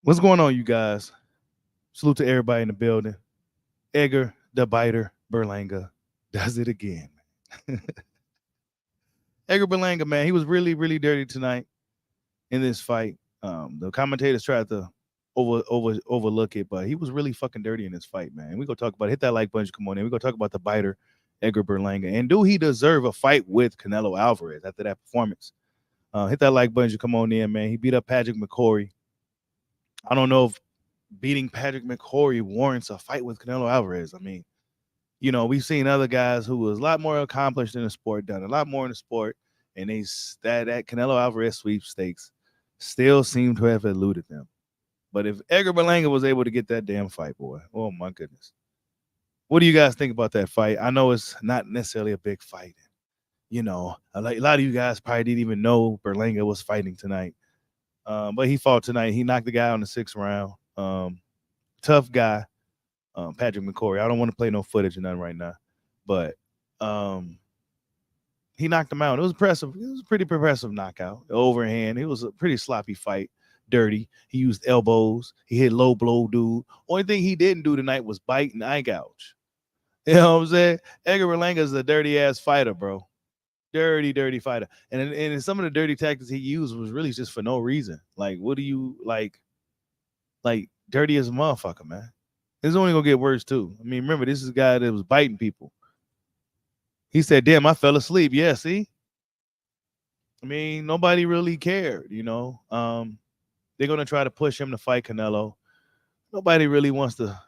What's going on, you guys? Salute to everybody in the building. Edgar, the biter, Berlanga, does it again. Edgar Berlanga, man, he was really, really dirty tonight in this fight. The commentators tried to overlook it, but he was really fucking dirty in this fight, man. We gonna talk about it. Hit that like button, come on in. We gonna talk about the biter, Edgar Berlanga, and do he deserve a fight with Canelo Alvarez after that performance? Hit that like button, come on in, man. He beat up Padraig McCory. I don't know if beating Patrick McCory warrants a fight with Canelo Alvarez. I mean, we've seen other guys who was a lot more accomplished in the sport, done a lot more in the sport, and that Canelo Alvarez sweepstakes still seem to have eluded them. But if Edgar Berlanga was able to get that damn fight, boy, oh my goodness. What do you guys think about that fight? I know it's not necessarily a big fight. A lot of you guys probably didn't even know Berlanga was fighting tonight. But he fought tonight. He knocked the guy on the 6th round. Tough guy, Patrick McCory. I don't want to play no footage or nothing right now, but he knocked him out. It was impressive. It was a pretty impressive knockout. Overhand. It was a pretty sloppy fight. Dirty. He used elbows. He hit low blow, dude. Only thing he didn't do tonight was bite and eye gouge. You know what I'm saying? Edgar Berlanga is a dirty ass fighter, bro. Dirty fighter. And some of the dirty tactics he used was really just for no reason. Like, what do you like dirty as a motherfucker, man? It's only gonna get worse too. I mean, remember, this is a guy that was biting people. He said, damn, I fell asleep. Yeah, see? I mean, nobody really cared, They're gonna try to push him to fight Canelo. Nobody really wants to.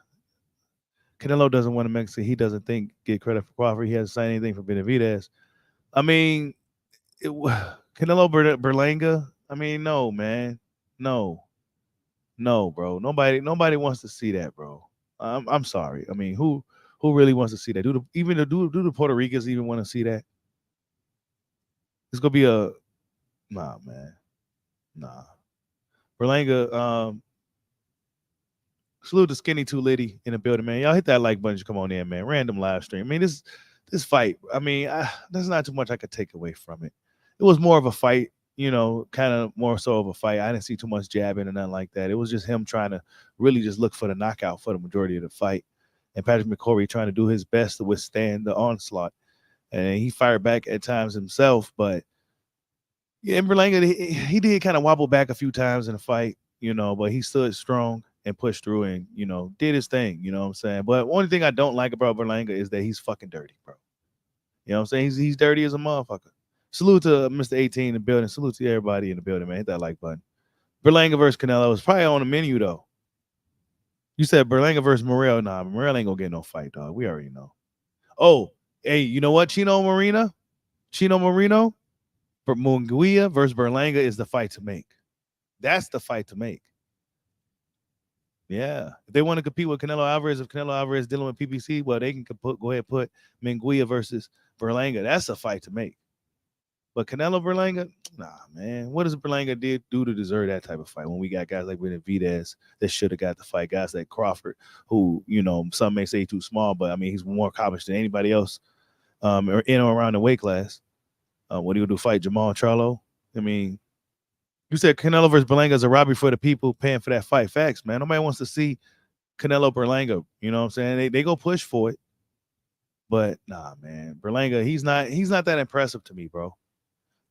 Canelo doesn't want to make he doesn't think get credit for Crawford. He hasn't signed anything for Benavidez. I mean, Canelo Berlanga. I mean, no, man, no, bro. Nobody wants to see that, bro. I'm sorry. I mean, who really wants to see that? Do the Puerto Ricans even want to see that? It's gonna be a nah, man, nah. Berlanga, salute to Skinny Too Litty in the building, man. Y'all hit that like button. Come on in, man. Random live stream. I mean, this fight. I mean, there's not too much I could take away from it. It was more of a fight, kind of more so of a fight. I didn't see too much jabbing or nothing like that. It was just him trying to really just look for the knockout for the majority of the fight, and Patrick McCory trying to do his best to withstand the onslaught. And he fired back at times himself, but yeah, Berlanga, he did kind of wobble back a few times in the fight, but he stood strong and pushed through and, did his thing, you know what I'm saying? But only thing I don't like about Berlanga is that he's fucking dirty, bro. You know what I'm saying? He's dirty as a motherfucker. Salute to Mr. 18 in the building. Salute to everybody in the building, man. Hit that like button. Berlanga versus Canelo is probably on the menu, though. You said Berlanga versus Morrell. Nah, Morrell ain't gonna get no fight, dog. We already know. Oh, hey, you know what? Chino Moreno? For Munguia versus Berlanga is the fight to make. That's the fight to make. Yeah. If they want to compete with Canelo Alvarez, if Canelo Alvarez is dealing with PBC, well, they can go ahead and put Munguia versus Berlanga. That's a fight to make. But Canelo Berlanga, nah, man. What does Berlanga do to deserve that type of fight when we got guys like Benavidez that should have got the fight, guys like Crawford, who, some may say too small, but I mean, he's more accomplished than anybody else or in or around the weight class. What are you going to do, fight Jamal Charlo? I mean, you said Canelo versus Berlanga is a robbery for the people paying for that fight. Facts, man. Nobody wants to see Canelo Berlanga. You know what I'm saying? They go push for it. But nah, man. Berlanga, he's not that impressive to me, bro.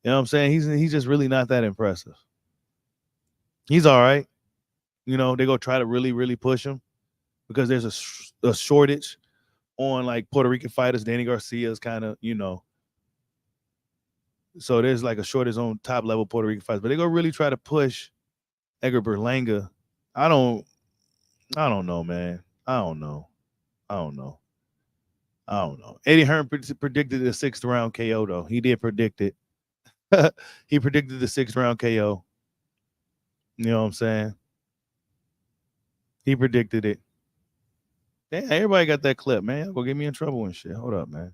You know what I'm saying? He's just really not that impressive. He's all right. They go try to really, really push him because there's a shortage on like Puerto Rican fighters. Danny Garcia is kind of, so there's like a shortage on top level Puerto Rican fighters, but they go really try to push Edgar Berlanga. I don't know, man. I don't know. Eddie Hearn predicted the 6th round KO though. He did predict it. He predicted the 6th round KO. You know what I'm saying? He predicted it. Damn, everybody got that clip, man. Y'all gonna get me in trouble and shit. Hold up, man.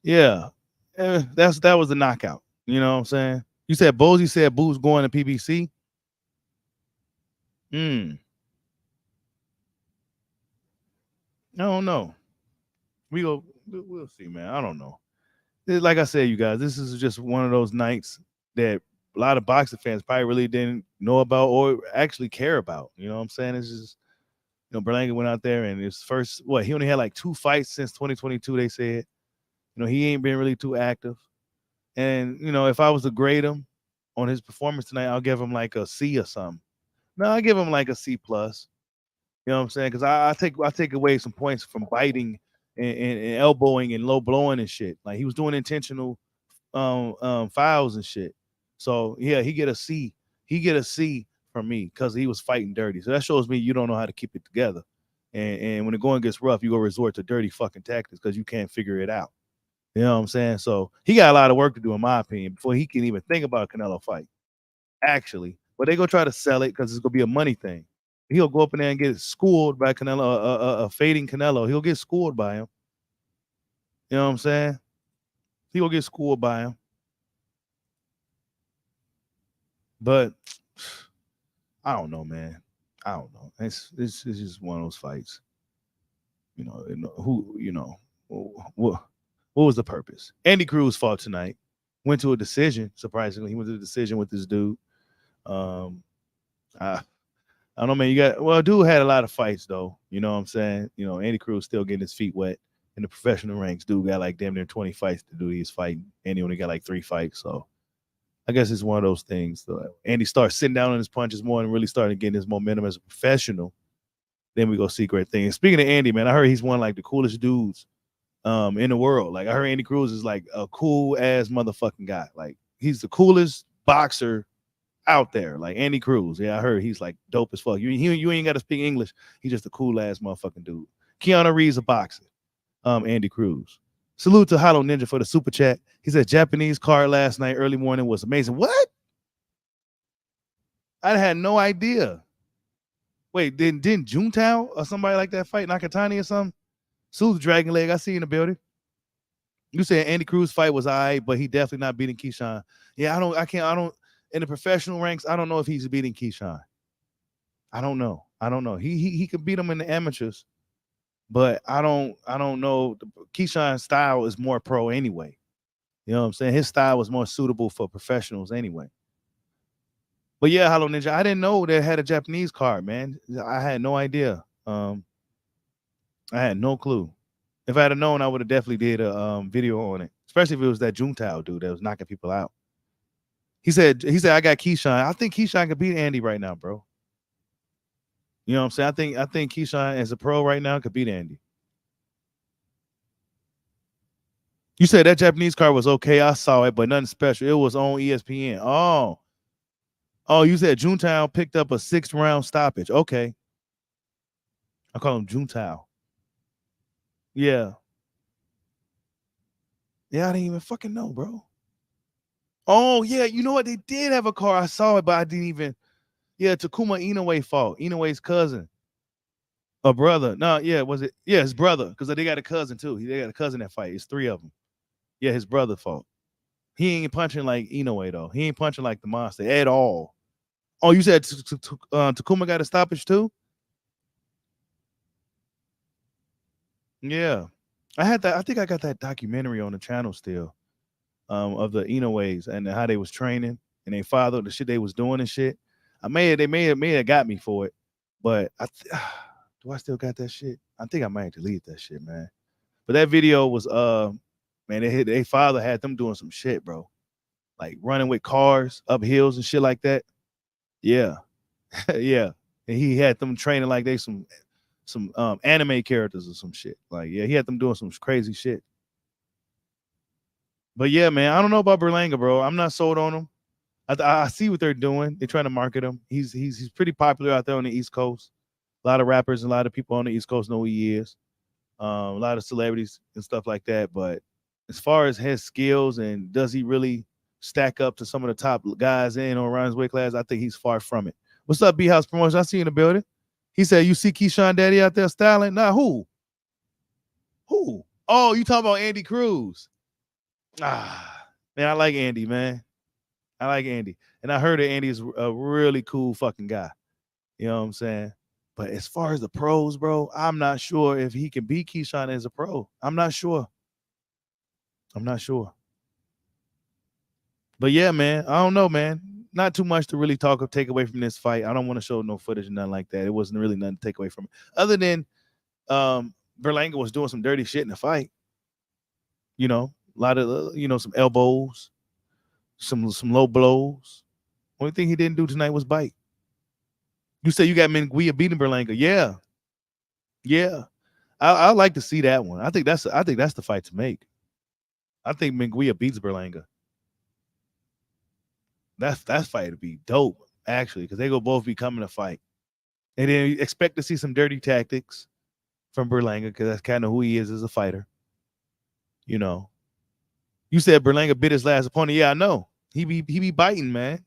Yeah. That was the knockout. You know what I'm saying? You said Bozy said Boo's going to PBC. I don't know. We'll see, man. I don't know. Like I said, you guys, this is just one of those nights that a lot of boxing fans probably really didn't know about or actually care about. You know what I'm saying? It's just, Berlanga went out there and his first, he only had like 2 fights since 2022, they said. He ain't been really too active. And, if I was to grade him on his performance tonight, I'll give him like a C or something. No, I give him like a C plus. You know what I'm saying? Because I take away some points from biting and elbowing and low blowing and shit. Like he was doing intentional fouls and shit. So yeah, he get a C. He get a C from me because he was fighting dirty. So that shows me you don't know how to keep it together. And when the going gets rough, you go resort to dirty fucking tactics because you can't figure it out. You know what I'm saying? So he got a lot of work to do, in my opinion, before he can even think about a Canelo fight. Actually, but they go try to sell it because it's gonna be a money thing. He'll go up in there and get schooled by Canelo, a fading Canelo. He'll get schooled by him. You know what I'm saying? He'll get schooled by him. But I don't know, man. I don't know. It's just one of those fights. What was the purpose? Andy Cruz fought tonight. Went to a decision. Surprisingly, he went to a decision with this dude. I don't know, man. Dude had a lot of fights though. You know what I'm saying? Andy Cruz still getting his feet wet in the professional ranks. Dude got like damn near 20 fights to do. He's fighting. Andy only got like 3 fights. So I guess it's one of those things. Though. Andy starts sitting down on his punches more and really starting getting his momentum as a professional. Then we go see great things. Speaking of Andy, man, I heard he's one of like the coolest dudes in the world. Like I heard Andy Cruz is like a cool ass motherfucking guy. Like he's the coolest boxer out there. Like Andy Cruz. Yeah, I heard he's like dope as fuck. You ain't got to speak English. He's just a cool ass motherfucking dude. Keanu Reeves a boxer. Andy Cruz. Salute to Hollow Ninja for the super chat. He said Japanese card last night early morning was amazing. What? I had no idea. Wait, didn't Juntao or somebody like that fight Nakatani or something? Salute Dragon Leg. I see you in the building. You said Andy Cruz fight was all right, but he definitely not beating Keyshawn. Yeah, I don't in the professional ranks, I don't know if he's beating Keyshawn. I don't know. He could beat him in the amateurs, but I don't know. Keyshawn's style is more pro anyway. You know what I'm saying? His style was more suitable for professionals anyway. But yeah, Hollow Ninja, I didn't know they had a Japanese card, man. I had no idea. I had no clue. If I had known, I would have definitely did a video on it, especially if it was that Juntao dude that was knocking people out. He said, I got Keyshawn. I think Keyshawn could beat Andy right now, bro. You know what I'm saying? I think Keyshawn as a pro right now could beat Andy. You said that Japanese card was okay. I saw it, but nothing special. It was on ESPN. Oh, you said Juntao picked up a 6th round stoppage. Okay. I call him Juntao. Yeah. Yeah, I didn't even fucking know, bro. Oh, yeah. You know what? They did have a car. I saw it, but I didn't even. Yeah, Takuma Inoue fought. Inoue's cousin. A brother. No, yeah, was it? Yeah, his brother. Because they got a cousin, too. They got a cousin that fight. It's 3 of them. Yeah, his brother fought. He ain't punching like Inoue, though. He ain't punching like the monster at all. Oh, you said Takuma got a stoppage, too? Yeah. I think I got that documentary on the channel still. Of the Inoue's and how they was training and they father the shit they was doing and shit. They may have got me for it, but do I still got that shit? I think I might delete that shit, man. But that video was man, they father had them doing some shit, bro. Like running with cars up hills and shit like that. Yeah. Yeah. And he had them training like they some anime characters or some shit. Like, yeah, he had them doing some crazy shit. But yeah, man, I don't know about Berlanga, bro. I'm not sold on him. I see what they're doing. They're trying to market him. He's pretty popular out there on the East Coast. A lot of rappers and a lot of people on the East Coast know who he is. A lot of celebrities and stuff like that. But as far as his skills and does he really stack up to some of the top guys in or around his weight class, I think he's far from it. What's up, B House Promotions? I see you in the building. He said, you see Keyshawn Daddy out there styling? Nah, who? Who? Oh, you talking about Andy Cruz. Man, I like Andy, man. I like Andy. And I heard that Andy is a really cool fucking guy. You know what I'm saying? But as far as the pros, bro, I'm not sure if he can beat Keyshawn as a pro. I'm not sure. But yeah, man, I don't know, man. Not too much to really take away from this fight. I don't want to show no footage and nothing like that. It wasn't really nothing to take away from it, other than Berlanga was doing some dirty shit in the fight. You know, a lot of some elbows, some low blows. Only thing he didn't do tonight was bite. You say you got Menguia beating Berlanga. Yeah, yeah. I like to see that one. I think that's the fight to make. I think Menguia beats Berlanga. That fight would be dope, actually, because they go both be coming to fight. And then you expect to see some dirty tactics from Berlanga, because that's kind of who he is as a fighter. You know. You said Berlanga bit his last opponent. Yeah, I know. He be biting, man.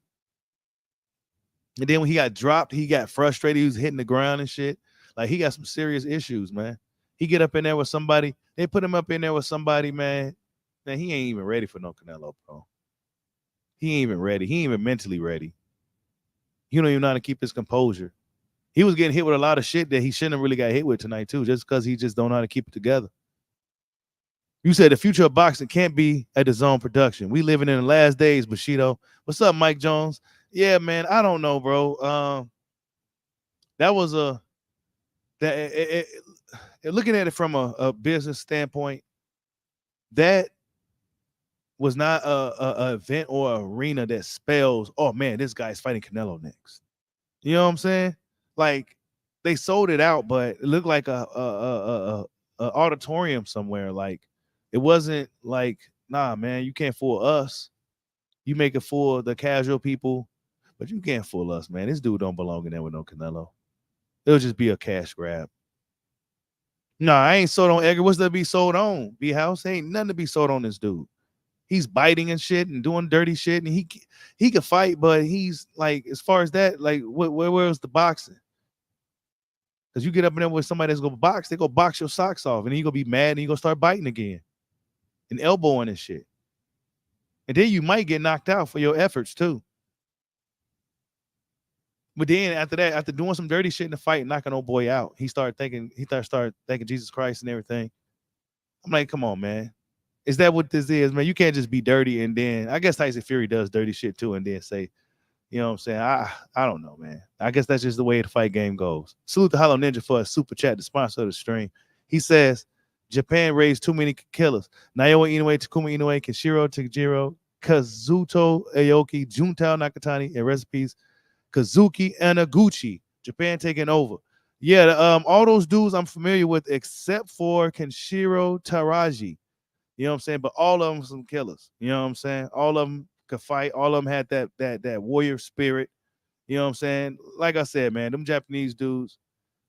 And then when he got dropped, he got frustrated. He was hitting the ground and shit. Like, he got some serious issues, man. He get up in there with somebody. They put him up in there with somebody, man. Man, he ain't even ready for no Canelo, bro. He ain't even ready. He ain't even mentally ready. He don't even know how to keep his composure. He was getting hit with a lot of shit that he shouldn't have really got hit with tonight, too, just because he just don't know how to keep it together. You said the future of boxing can't be at the zone production. We living in the last days, Bushido. What's up, Mike Jones? Yeah, man, I don't know, bro. That was looking at it from a business standpoint, that was not a event or arena that spells, oh man, this guy's fighting Canelo next. You know what I'm saying? Like, they sold it out, but it looked like a auditorium somewhere. Like, it wasn't like, nah, man, you can't fool us. You make it fool the casual people, but you can't fool us, man. This dude don't belong in there with no Canelo. It'll just be a cash grab. Nah, I ain't sold on Edgar. What's there to be sold on? B House ain't nothing to be sold on this dude. He's biting and shit and doing dirty shit, and he could fight, but he's like, as far as that, like, where was the boxing? Because you get up in there with somebody that's gonna box, they go box your socks off, and then you gonna be mad, and you gonna start biting again and elbowing and shit, and then you might get knocked out for your efforts too. But then after that, after doing some dirty shit in the fight and knocking old boy out, he started thinking Jesus Christ and everything. I'm like, come on, man. Is that what this is, man? You can't just be dirty and then, I guess Tyson Fury does dirty shit too, and then say, you know what I'm saying? I don't know, man. I guess that's just the way the fight game goes. Salute to Hollow Ninja for a super chat, the sponsor of the stream. He says, Japan raised too many killers. Naoya Inoue, Takuma Inoue, Kenshiro Tajiro, Kazuto Aoki, Juntao Nakatani, and recipes Kazuki Anaguchi. Japan taking over. Yeah, all those dudes I'm familiar with except for Kenshiro Taraji. You know what I'm saying? But all of them some killers. You know what I'm saying? All of them could fight. All of them had that warrior spirit. You know what I'm saying? Like I said, man, them Japanese dudes,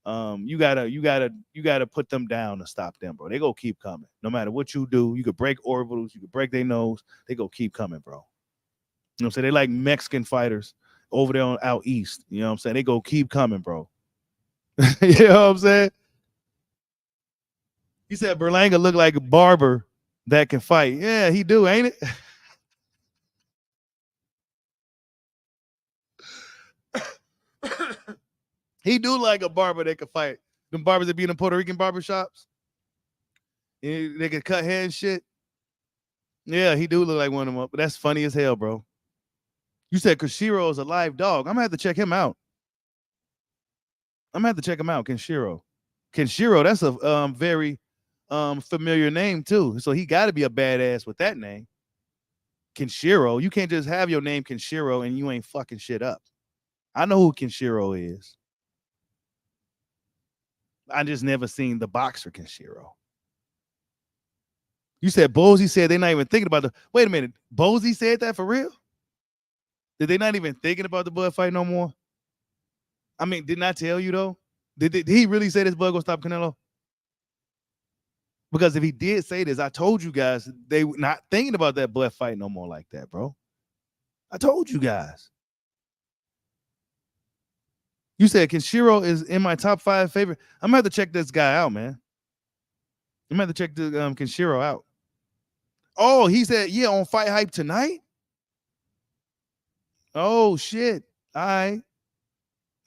you gotta put them down to stop them, bro. They go keep coming. No matter what you do, you could break orbitals, you could break their nose, they go keep coming, bro. You know what I'm saying? They like Mexican fighters over there out east. You know what I'm saying? They go keep coming, bro. You know what I'm saying? He said Berlanga looked like a barber that can fight. Yeah, he do, ain't it? He do like a barber that can fight. Them barbers that be in the Puerto Rican barber shops. They can cut hair and shit. Yeah, he do look like one of them. But that's funny as hell, bro. You said Kenshiro is a live dog. I'm gonna have to check him out. Kenshiro. Kenshiro, that's a very familiar name too. So he got to be a badass with that name. Kenshiro. You can't just have your name Kenshiro and you ain't fucking shit up. I know who Kenshiro is. I just never seen the boxer Kenshiro. You said Bozy said they're not even thinking about the. Wait a minute, Bozy said that for real? Did they not even thinking about the Bud fight no more? I mean, didn't I tell you though? Did he really say this Bud gonna stop Canelo? Because if he did say this, I told you guys they were not thinking about that Bud fight no more like that, bro. I told you guys. You said Kenshiro is in my top 5 favorite. I'm gonna have to check this guy out, man. I'm gonna have to check the Kenshiro out. Oh, he said, yeah, on Fight Hype tonight. Oh shit. All right.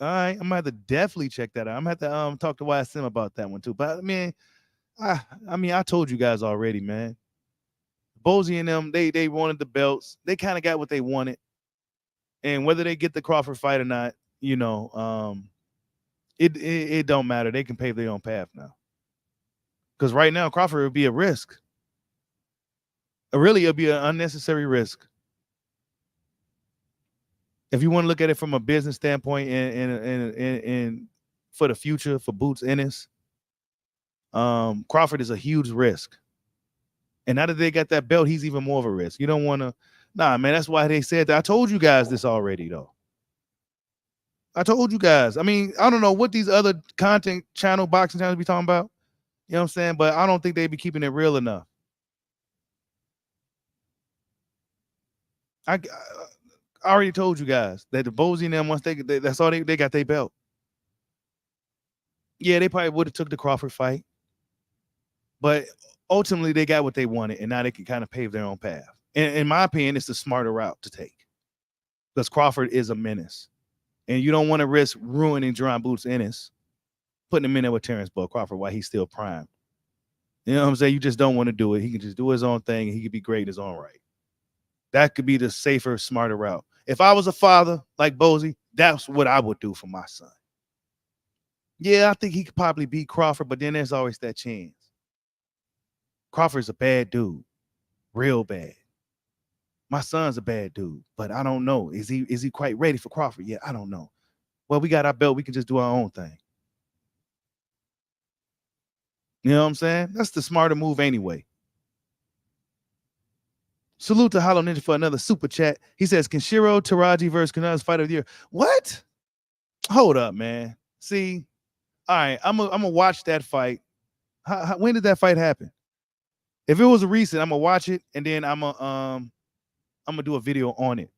I'm gonna have to definitely check that out. I'm gonna have to talk to YSM about that one too. But I mean, I told you guys already, man. Bozy and them, they wanted the belts. They kind of got what they wanted. And whether they get the Crawford fight or not, it don't matter. They can pave their own path now. Because right now, Crawford would be a risk. Really, it'll be an unnecessary risk. If you want to look at it from a business standpoint and for the future for Boots Ennis, Crawford is a huge risk. And now that they got that belt, he's even more of a risk. You don't want to, man, that's why they said that. I told you guys this already, though. I told you guys. I mean, I don't know what these other content channel, boxing channels be talking about. You know what I'm saying? But I don't think they be keeping it real enough. I already told you guys that the Bozy and them, once that's all they got their belt. Yeah, they probably would have took the Crawford fight. But ultimately, they got what they wanted, and now they can kind of pave their own path. And in my opinion, it's the smarter route to take. Because Crawford is a menace. And you don't want to risk ruining Jerron Boots Ennis, putting him in there with Terrence Bud Crawford while he's still primed. You know what I'm saying? You just don't want to do it. He can just do his own thing, and he could be great in his own right. That could be the safer, smarter route. If I was a father like Bozy, that's what I would do for my son. Yeah, I think he could probably beat Crawford, but then there's always that chance. Crawford's a bad dude. Real bad. My son's a bad dude, but I don't know. Is he quite ready for Crawford? Yeah, I don't know. Well, we got our belt. We can just do our own thing. You know what I'm saying? That's the smarter move anyway. Salute to Hollow Ninja for another super chat. He says, Kenshiro Taraji versus Canelo's fight of the year. What? Hold up, man. See, all right, I'm gonna watch that fight. When did that fight happen? If it was a recent, I'm gonna watch it and then I'm gonna do a video on it.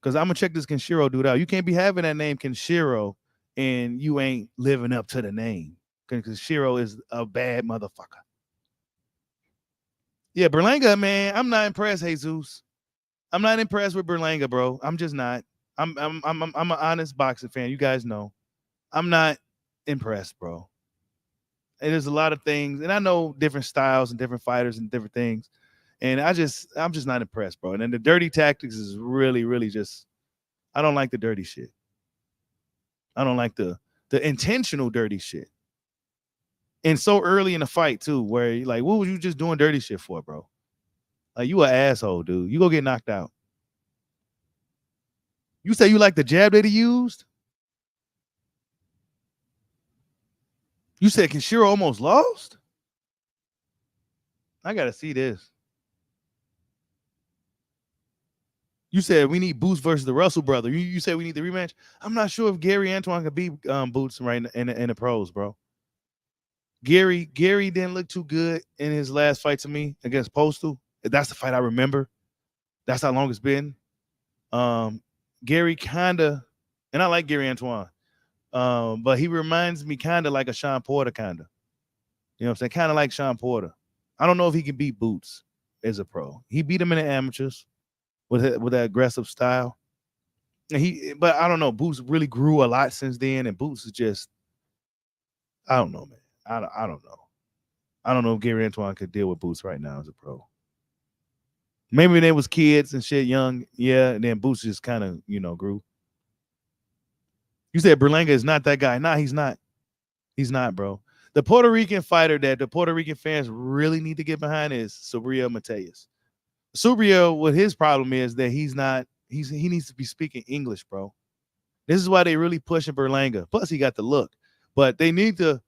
Because I'm gonna check this Kenshiro dude out. You can't be having that name Kenshiro and you ain't living up to the name. Because Kenshiro is a bad motherfucker. Yeah, Berlanga, man, I'm not impressed, Jesus. I'm not impressed with Berlanga, bro. I'm just not. I'm an honest boxing fan. You guys know. I'm not impressed, bro. And there's a lot of things, and I know different styles and different fighters and different things. And I'm just not impressed, bro. And then the dirty tactics is really, really just, I don't like the dirty shit. I don't like the intentional dirty shit. And so early in the fight, too, where you're like, what was you just doing dirty shit for, bro? Like, you an asshole, dude. You go get knocked out. You say you like the jab that he used? You said Kenshiro almost lost? I got to see this. You said we need Boots versus the Russell brother. You said we need the rematch? I'm not sure if Gary Antoine could beat Boots right in the pros, bro. Gary didn't look too good in his last fight to me against Postal. That's the fight I remember. That's how long it's been. Gary kind of, and I like Gary Antoine, but he reminds me kind of like a Sean Porter kind of. You know what I'm saying? Kind of like Sean Porter. I don't know if he can beat Boots as a pro. He beat him in the amateurs with that aggressive style. But I don't know. Boots really grew a lot since then, and Boots is just, I don't know, man. I don't know. I don't know if Gary Antoine could deal with Boots right now as a pro. Maybe when they was kids and shit, young, yeah, and then Boots just kind of, grew. You said Berlanga is not that guy. Nah, he's not. He's not, bro. The Puerto Rican fighter that the Puerto Rican fans really need to get behind is Subriel Mateus. Subriel, what his problem is that he needs to be speaking English, bro. This is why they really pushing Berlanga. Plus, he got the look. But they need to,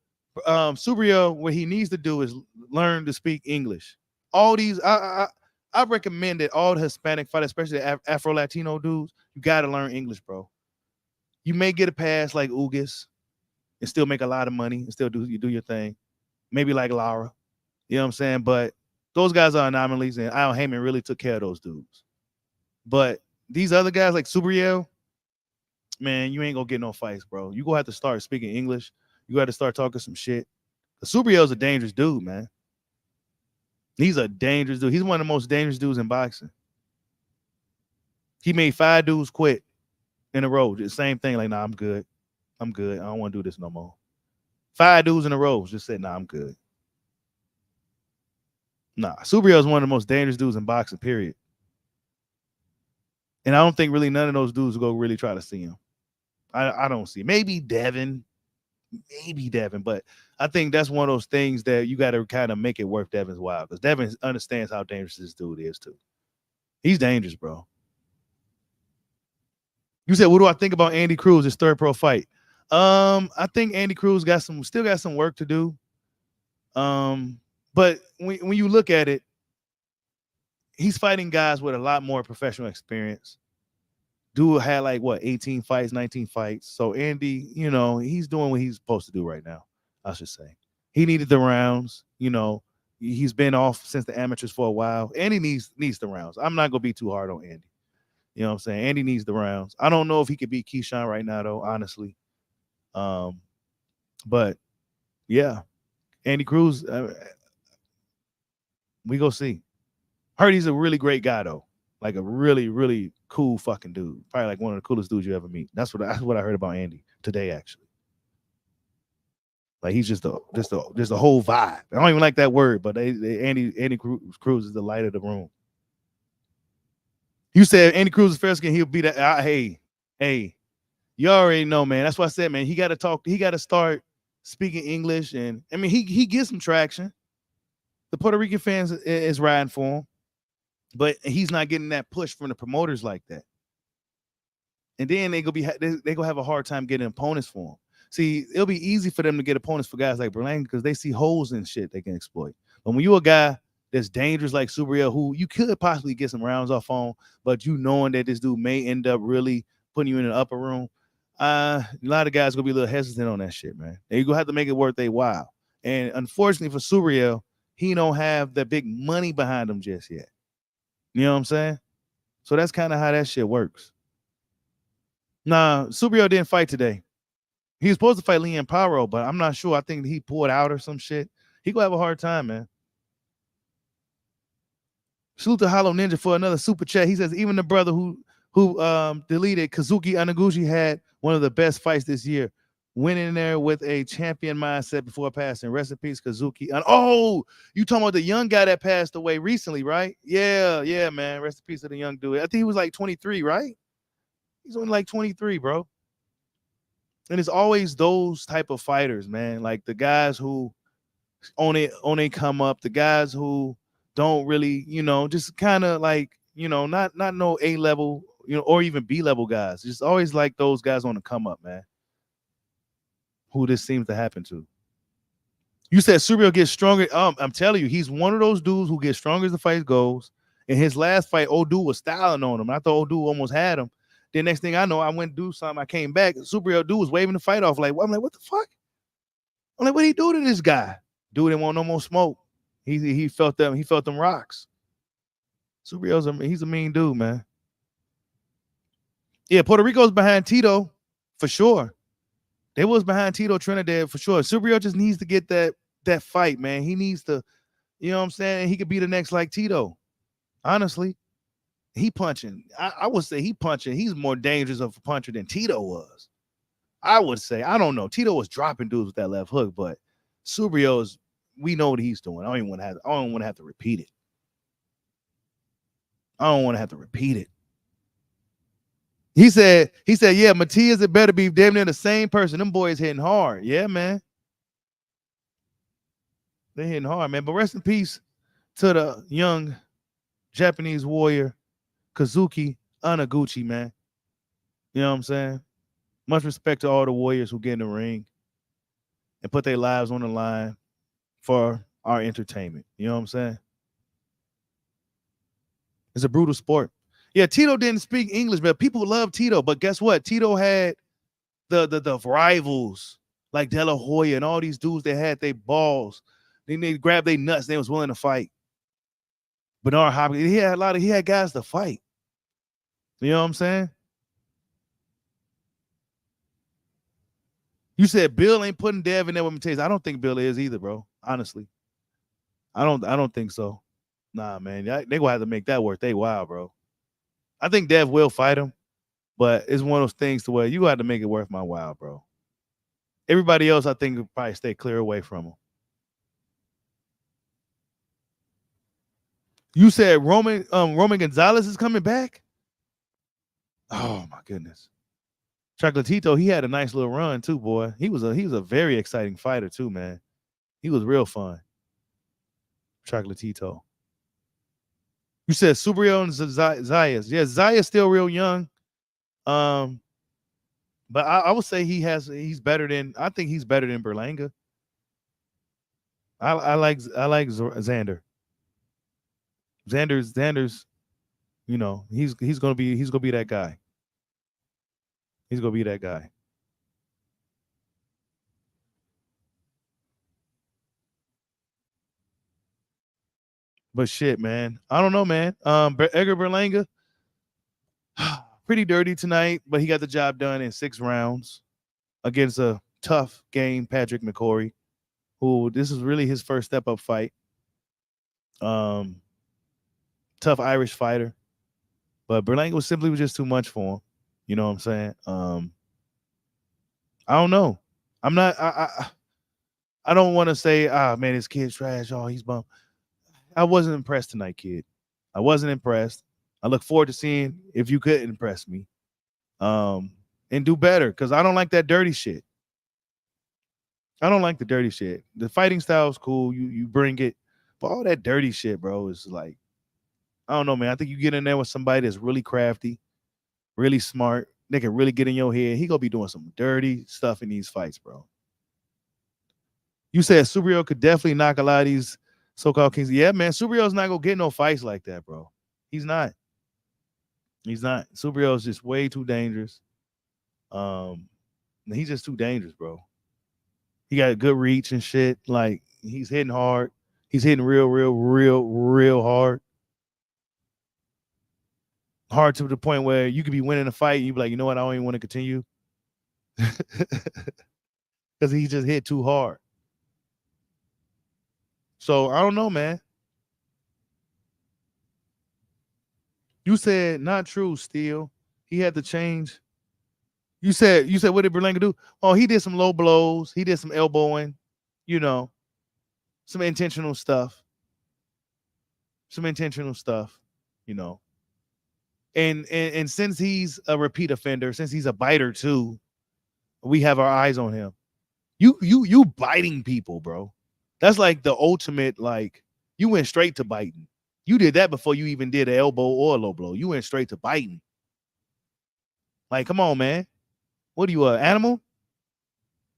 Subriel, what he needs to do is learn to speak English. All these, I recommend that all the Hispanic fighters, especially the Afro-Latino dudes, you got to learn English, bro. You may get a pass like Ugas and still make a lot of money and still do your thing. Maybe like Lara. You know what I'm saying? But those guys are anomalies, and Al Heyman really took care of those dudes. But these other guys like Subriel, man, you ain't going to get no fights, bro. You going to have to start speaking English. You got to start talking some shit. Subriel's a dangerous dude, man. He's a dangerous dude. He's one of the most dangerous dudes in boxing. He made 5 dudes quit in a row. The same thing, like, nah, I'm good. I don't want to do this no more. 5 dudes in a row just said, nah, I'm good. Nah, Subriel is one of the most dangerous dudes in boxing, period. And I don't think really none of those dudes will go really try to see him. I don't see. Maybe Devin, but I think that's one of those things that you got to kind of make it worth Devin's while, because Devin understands how dangerous this dude is too. He's dangerous, bro. You said, what do I think about Andy Cruz, his third pro fight? I think Andy Cruz still got some work to do. But when you look at it, he's fighting guys with a lot more professional experience. Dude had like 18 fights, 19 fights. So Andy, he's doing what he's supposed to do right now, I should say. He needed the rounds, he's been off since the amateurs for a while. Andy needs the rounds. I'm not gonna be too hard on Andy. You know what I'm saying? Andy needs the rounds. I don't know if he could beat Keyshawn right now, though, honestly. But yeah, Andy Cruz, we go see. Heard he's a really great guy, though. Like a really, really cool fucking dude. Probably like one of the coolest dudes you ever meet. That's what I heard about Andy today, actually. Like he's just a whole vibe. I don't even like that word, but Andy Cruz is the light of the room. You said Andy Cruz is fair skin, he'll be that. Hey, you already know, man. That's why I said, man, he got to talk. He got to start speaking English, and I mean, he gets some traction. The Puerto Rican fans is riding for him, but he's not getting that push from the promoters like that. And then they gonna have a hard time getting opponents for him. See, it'll be easy for them to get opponents for guys like Berlanga because they see holes in shit they can exploit. But when you're a guy that's dangerous like Subriel, who you could possibly get some rounds off on, but you knowing that this dude may end up really putting you in an upper room, a lot of guys gonna be a little hesitant on that shit, man. And you're gonna have to make it worth their while. And unfortunately for Subriel, he don't have the big money behind him just yet. You know what I'm saying? So that's kind of how that shit works. Nah, Subriel didn't fight today. He was supposed to fight Liam Paro, but I'm not sure. I think he pulled out or some shit. He gonna have a hard time, man. Salute to Hollow Ninja for another super chat. He says even the brother who deleted Kazuki Anaguchi had one of the best fights this year. Went in there with a champion mindset before passing. Rest in peace, Kazuki. Oh, you talking about the young guy that passed away recently, right? Yeah, man. Rest in peace to the young dude. I think he was like 23, right? He's only like 23, bro. And it's always those type of fighters, man. Like the guys who on a come up, the guys who don't really, just kind of like, not no A level, or even B level guys. Just always like those guys on the come up, man. Who this seems to happen to. You said Subriel gets stronger. I'm telling you, he's one of those dudes who gets stronger as the fight goes. In his last fight, old dude was styling on him. I thought old dude almost had him. Then next thing I know, I went to do something. I came back. Subriel dude was waving the fight off. Like, I'm like, what the fuck? I'm like, what he do to this guy? Dude didn't want no more smoke. He felt them. He felt them rocks. Subriel's he's a mean dude, man. Yeah, Puerto Rico's behind Tito for sure. They was behind Tito Trinidad for sure. Subriel just needs to get that fight, man. He needs to, you know what I'm saying? He could be the next like Tito. Honestly. He punching. I would say he punching. He's more dangerous of a puncher than Tito was. I would say. I don't know. Tito was dropping dudes with that left hook, but Subriel we know what he's doing. I don't want to have to repeat it. He said, yeah, Matias, it better be damn near the same person. Them boys hitting hard. Yeah, man. They're hitting hard, man. But rest in peace to the young Japanese warrior, Kazuki Anaguchi, man. You know what I'm saying? Much respect to all the warriors who get in the ring and put their lives on the line for our entertainment. You know what I'm saying? It's a brutal sport. Yeah, Tito didn't speak English, but people love Tito. But guess what? Tito had the rivals like De La Hoya and all these dudes that had their balls. Then they grabbed their nuts. They was willing to fight. Bernard Hopkins, he had guys to fight. You know what I'm saying? You said Bill ain't putting Dev in there with Matias. I don't think Bill is either, bro. Honestly. I don't think so. Nah, man. They gonna have to make that work. They wild, bro. I think Dev will fight him, but it's one of those things to where you got to make it worth my while, bro. Everybody else, I think, will probably stay clear away from him. You said Roman Gonzalez is coming back? Oh my goodness. Chocolatito, he had a nice little run too, boy. He was a very exciting fighter too, man. He was real fun. Chocolatito. You said Subriel and Zayas. Yeah, Zaya's still real young. But I would say he's better than, I think he's better than Berlanga. I like Xander. Xander's, you know, he's gonna be that guy. He's gonna be that guy. But shit, man, I don't know, man. Edgar Berlanga, pretty dirty tonight, but he got the job done in 6 rounds against a tough game, Padraig McCory, who this is really his first step up fight. Tough Irish fighter, but Berlanga was just too much for him. You know what I'm saying? I don't know. I'm not. I don't want to say, man, this kid's trash. Oh, he's bum. I wasn't impressed tonight, kid. I wasn't impressed. I look forward to seeing if you could impress me, and do better, because I don't like that dirty shit. I don't like the dirty shit. The fighting style is cool. You bring it, but all that dirty shit, bro, is like, I don't know, man. I think you get in there with somebody that's really crafty, really smart. They can really get in your head. He gonna be doing some dirty stuff in these fights, bro. You said Subriel could definitely knock a lot of these so-called kings. Yeah, man. Subriel's not gonna get no fights like that, bro. He's not. He's not. Subriel's just way too dangerous. He's just too dangerous, bro. He got a good reach and shit. Like, he's hitting hard. He's hitting real hard. Hard to the point where you could be winning a fight and you be like, you know what? I don't even want to continue. Because he just hit too hard. So I don't know, man. You said not true, Steele. He had to change. You said what did Berlanga do? Oh, he did some low blows. He did some elbowing, you know, some intentional stuff. You know. And since he's a repeat offender, since he's a biter too, we have our eyes on him. You biting people, bro. That's like the ultimate, like, you went straight to biting. You did that before you even did an elbow or a low blow. You went straight to biting. Like, come on, man. What are you, an animal?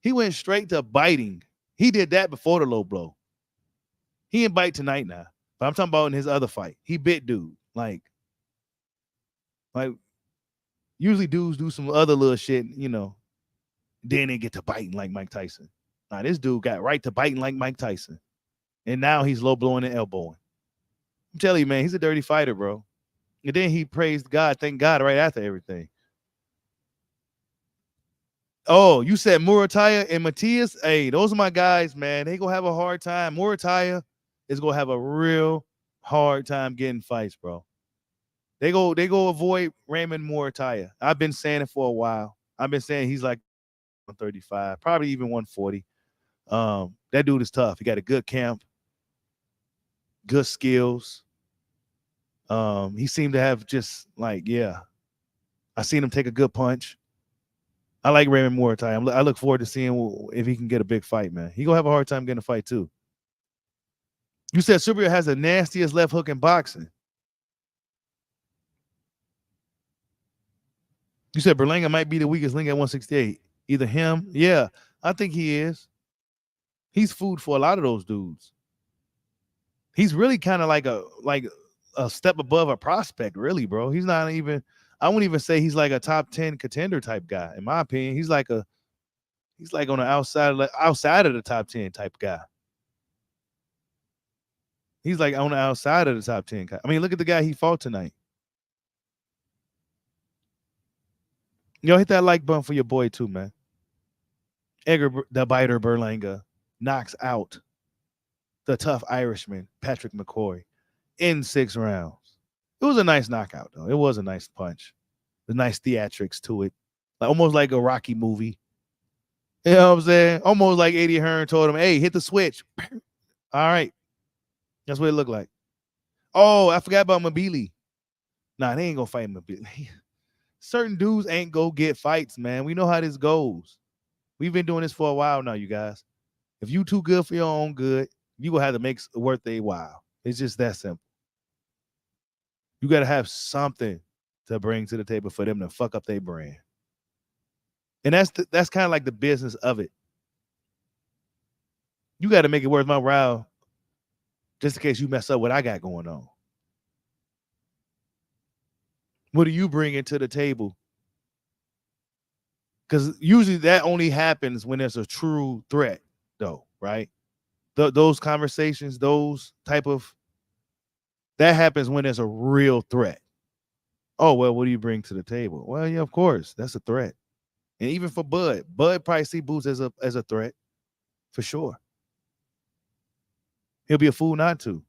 He went straight to biting. He did that before the low blow. He didn't bite tonight now. But I'm talking about in his other fight. He bit dude. Like usually dudes do some other little shit, you know. Then they get to biting like Mike Tyson. Now this dude got right to biting like Mike Tyson. And now he's low blowing and elbowing. I'm telling you, man, he's a dirty fighter, bro. And then he praised God, thank God, right after everything. Oh, you said Murataya and Matias? Hey, those are my guys, man. They gonna have a hard time. Murataya is gonna have a real hard time getting fights, bro. They go avoid Raymond Murataya. I've been saying it for a while. I've been saying he's like 135, probably even 140. That dude is tough. He got a good camp, good skills. He seemed to have just like, yeah. I seen him take a good punch. I like Raymond Murataya. I look forward to seeing if he can get a big fight, man. He gonna have a hard time getting a fight too. You said Subriel has the nastiest left hook in boxing. You said Berlanga might be the weakest link at 168. Either him, yeah, I think he is. He's food for a lot of those dudes. He's really kind of like a step above a prospect, really, bro. He's not even, I wouldn't even say he's like a top 10 contender type guy. In my opinion, he's like on the outside of the top 10 type guy. He's like on the outside of the top 10. I mean, look at the guy he fought tonight. Yo, hit that like button for your boy too, man. Edgar the Biter Berlanga knocks out the tough Irishman, Padraig McCory, in 6 rounds. It was a nice knockout, though. It was a nice punch. The nice theatrics to it. Almost like a Rocky movie. You know what I'm saying? Almost like Eddie Hearn told him, hey, hit the switch. All right. That's what it looked like. Oh, I forgot about Mabili. Nah, they ain't gonna fight Mabili. Certain dudes ain't go get fights, man. We know how this goes. We've been doing this for a while now, you guys. If you too good for your own good, you gonna have to make it worth a while. It's just that simple. You gotta have something to bring to the table for them to fuck up their brand. And that's kind of like the business of it. You got to make it worth my while just in case you mess up what I got going on. What do you bring into the table? Because usually that only happens when there's a true threat, though, right? Those conversations, those type of, that happens when there's a real threat. Oh, well, what do you bring to the table? Well, yeah, of course, that's a threat. And even for Bud probably see Boots as a threat, for sure. He'll be a fool not to.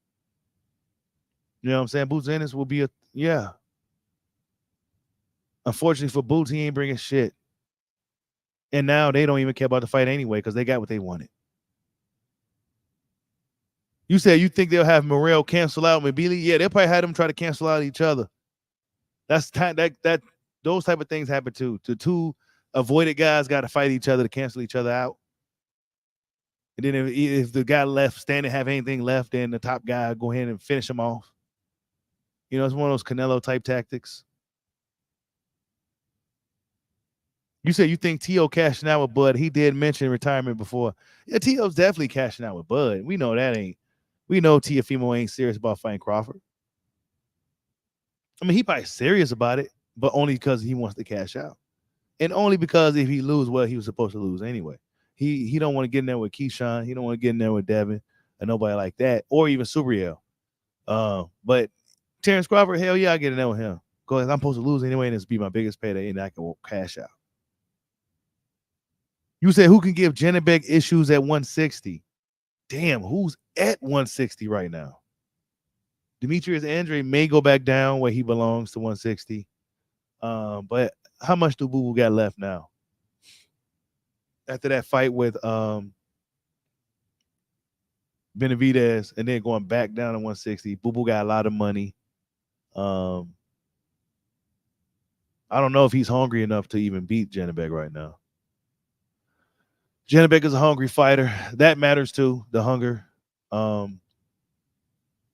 You know what I'm saying? Boots Ennis will be yeah. Unfortunately for Boots, he ain't bringing shit. And now they don't even care about the fight anyway because they got what they wanted. You said you think they'll have Morrell cancel out Mabili? Yeah, they'll probably have them try to cancel out each other. That's that those type of things happen too. The two avoided guys got to fight each other to cancel each other out. And then if the guy left standing have anything left, then the top guy go ahead and finish him off. You know, it's one of those Canelo type tactics. You said you think T.O. cashing out with Bud. He did mention retirement before. Yeah, T.O.'s definitely cashing out with Bud. We know that ain't. We know Teofimo ain't serious about fighting Crawford. I mean, he probably serious about it, but only because he wants to cash out. And only because if he lose, well, he was supposed to lose anyway. He don't want to get in there with Keyshawn. He don't want to get in there with Devin and nobody like that, or even Subriel. But Terrence Crawford, hell yeah, I get in there with him. Because I'm supposed to lose anyway, and it's be my biggest payday, and I can cash out. You said who can give Janibek issues at 160? Damn, who's at 160 right now? Demetrius Andre may go back down where he belongs to 160. But how much do Boo Boo got left now? After that fight with Benavidez and then going back down to 160, Boo Boo got a lot of money. I don't know if he's hungry enough to even beat Janibek right now. Janibek is a hungry fighter. That matters too, the hunger. I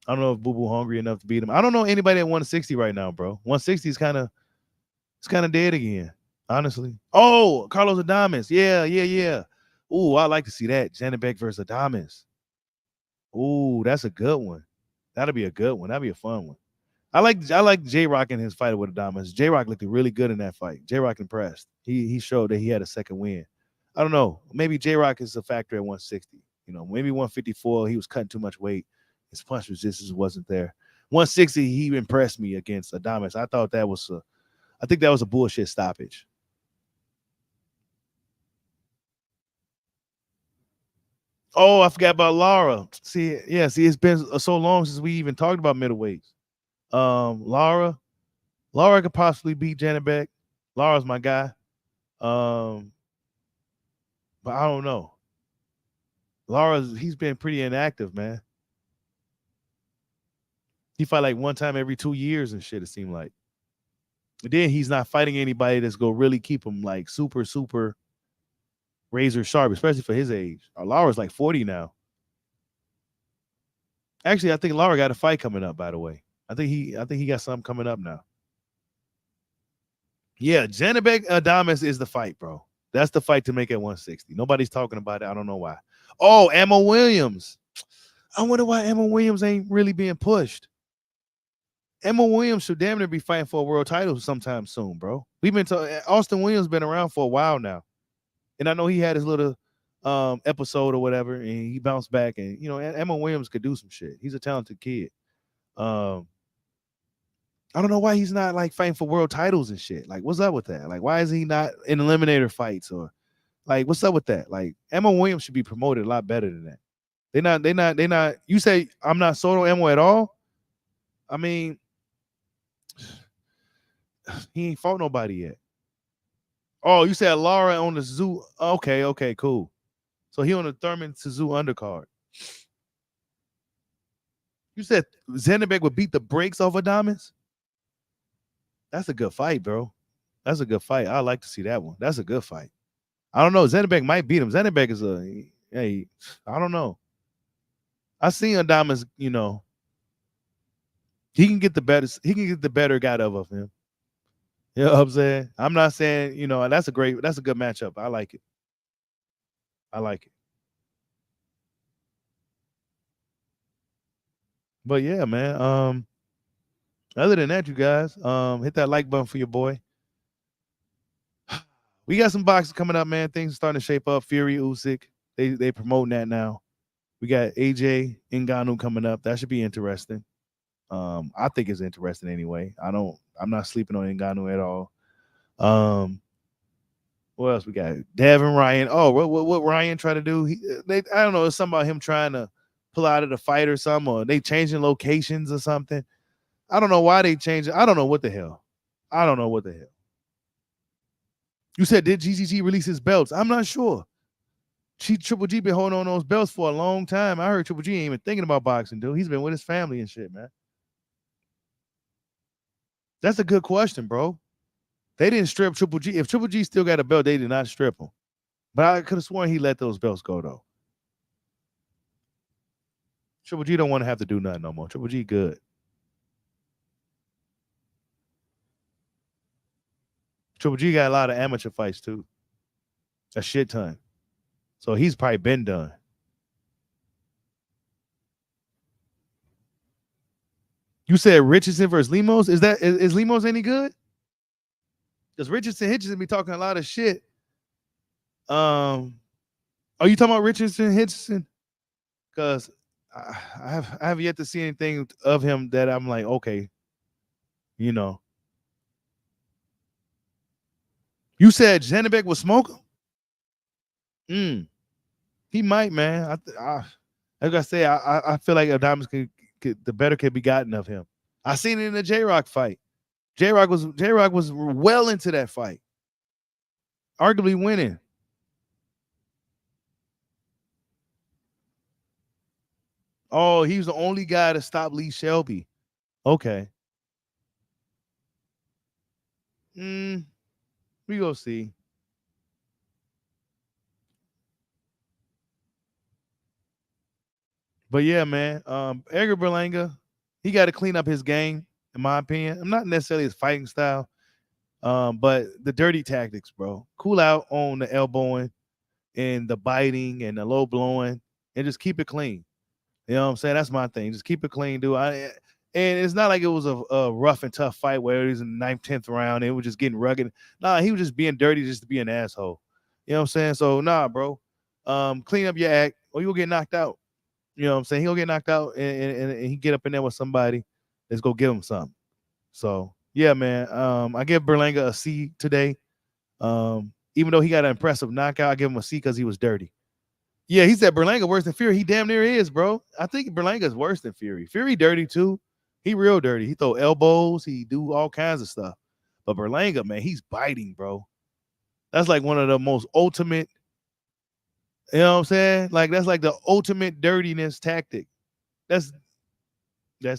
don't know if Boo Boo hungry enough to beat him. I don't know anybody at 160 right now, bro. 160 is kind of dead again, honestly. Oh, Carlos Adames. Yeah. Ooh, I like to see that. Janibek versus Adames. Ooh, that's a good one. That'll be a good one. That'll be a fun one. I like J-Rock in his fight with Adames. J-Rock looked really good in that fight. J-Rock impressed. He showed that he had a second win. I don't know. Maybe J-Rock is a factor at 160. You know, maybe 154. He was cutting too much weight. His punch resistance wasn't there. 160, he impressed me against Adames. I think that was a bullshit stoppage. Oh, I forgot about Lara. See, it's been so long since we even talked about middleweights. Lara could possibly beat Janibek. Lara's my guy. But I don't know. He's been pretty inactive, man. He fight like one time every 2 years and shit, it seemed like. And then he's not fighting anybody that's gonna really keep him like super, super razor sharp, especially for his age. Lara's like 40 now. Actually, I think Lara got a fight coming up, by the way. I think he got something coming up now. Yeah, Janibek Adames is the fight, bro. That's the fight to make at 160. Nobody's talking about it. I don't know why. Oh, Emma Williams. I wonder why Emma Williams ain't really being pushed. Emma Williams should damn near be fighting for a world title sometime soon, bro. We've been Austin Williams been around for a while now. And I know he had his little episode or whatever, and he bounced back. And, you know, Emma Williams could do some shit. He's a talented kid. I don't know why he's not like fighting for world titles and shit. Like, what's up with that? Like, why is he not in eliminator fights or like, what's up with that? Like, Emma Williams should be promoted a lot better than that. They're not. You say I'm not Soto Emma at all? I mean, he ain't fought nobody yet. Oh, you said Lara on the Zoo. Okay, cool. So he on the Thurman Suzu undercard. You said Zanderbeck would beat the brakes off Adames? That's a good fight, bro. That's a good fight. I like to see that one. That's a good fight. I don't know. Zanderbeck might beat him. Zanderbeck is hey, I don't know. I seen Adames, he can get the better guy of him. You know what I'm saying? I'm not saying, that's a good matchup. I like it. I like it. But yeah, man. Other than that, you guys, hit that like button for your boy. We got some boxes coming up, man. Things are starting to shape up. Fury, Usyk, they promoting that now. We got AJ Ngannou coming up. That should be interesting. I think it's interesting anyway. I'm not sleeping on Ngannou at all. What else we got? Devin Ryan. Oh, what Ryan tried to do? I don't know. It's something about him trying to pull out of the fight or something, or they changing locations or something. I don't know why they changed it. I don't know what the hell. You said, did GGG release his belts? I'm not sure. Triple G been holding on those belts for a long time. I heard Triple G ain't even thinking about boxing, dude. He's been with his family and shit, man. That's a good question, bro. They didn't strip Triple G. If Triple G still got a belt, they did not strip him. But I could have sworn he let those belts go, though. Triple G don't want to have to do nothing no more. Triple G good. Triple G got a lot of amateur fights, too. A shit ton. So he's probably been done. You said Richardson versus Lemos? Is Lemos any good? Because Richardson be talking a lot of shit. Are you talking about Richardson? Because I have yet to see anything of him that I'm like, okay, You said Zanderbeck will smoke him? He might, man. Like I say, I feel like Adames could the better could be gotten of him. I seen it in the J-Rock fight. J-Rock was well into that fight. Arguably winning. Oh, he was the only guy to stop Lee Shelby. Okay. We go see. But yeah, man. Edgar Berlanga, he got to clean up his game, in my opinion. I'm not necessarily his fighting style, but the dirty tactics, bro. Cool out on the elbowing and the biting and the low blowing, and just keep it clean. You know what I'm saying? That's my thing. Just keep it clean, dude. And it's not like it was a rough and tough fight where it was in the 9th, 10th round. And it was just getting rugged. Nah, he was just being dirty just to be an asshole. You know what I'm saying? So, nah, bro. Clean up your act or you'll get knocked out. You know what I'm saying? He'll get knocked out and he get up in there with somebody. Let's go give him something. So, yeah, man. I give Berlanga a C today. Even though he got an impressive knockout, I give him a C because he was dirty. Yeah, he said Berlanga worse than Fury. He damn near is, bro. I think Berlanga's worse than Fury. Fury dirty too. He real dirty. He throw elbows. He do all kinds of stuff. But Berlanga, man, he's biting, bro. That's like one of the most ultimate, you know what I'm saying? Like that's like the ultimate dirtiness tactic. That's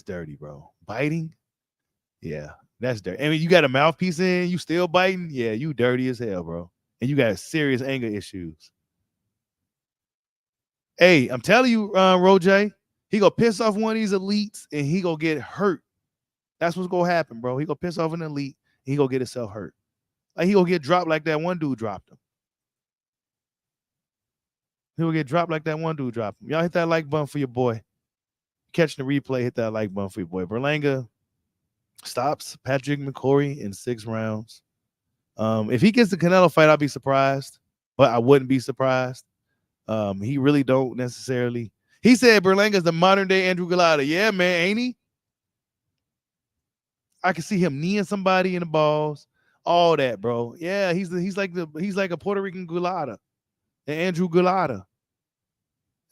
dirty, bro. Biting? Yeah, that's dirty. I mean, you got a mouthpiece in, you still biting? Yeah, you dirty as hell, bro. And you got serious anger issues. Hey, I'm telling you, Roj, he gonna piss off one of these elites and he gonna get hurt. That's what's gonna happen, bro. He gonna piss off an elite and he gonna get himself hurt. Like he gonna get dropped like that one dude dropped him. He will get dropped like that one dude dropped him. Y'all hit that like button for your boy. Catching the replay, hit that like button for your boy. Berlanga stops Padraig McCory in 6 rounds. If he gets the Canelo fight, I'll be surprised, but I wouldn't be surprised. He really don't necessarily. He said Berlanga's the modern day Andrew Galata. Yeah, man, ain't he? I can see him kneeing somebody in the balls, all that, bro. Yeah, he's like a Puerto Rican Galata, an Andrew Galata.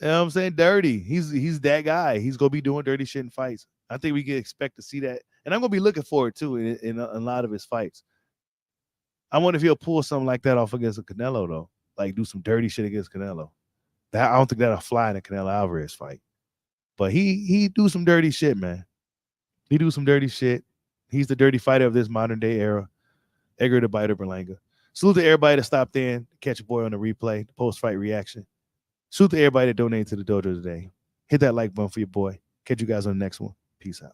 You know what I'm saying? Dirty. He's that guy. He's gonna be doing dirty shit in fights. I think we can expect to see that, and I'm gonna be looking forward to in a lot of his fights. I wonder if he'll pull something like that off against a Canelo though, like do some dirty shit against Canelo. I don't think that'll fly in a Canelo Alvarez fight. But he do some dirty shit, man. He do some dirty shit. He's the dirty fighter of this modern day era. Edgar the Biter Berlanga. Salute to everybody that stopped in, catch a boy on the replay, the post-fight reaction. Salute to everybody that donated to the dojo today. Hit that like button for your boy. Catch you guys on the next one. Peace out.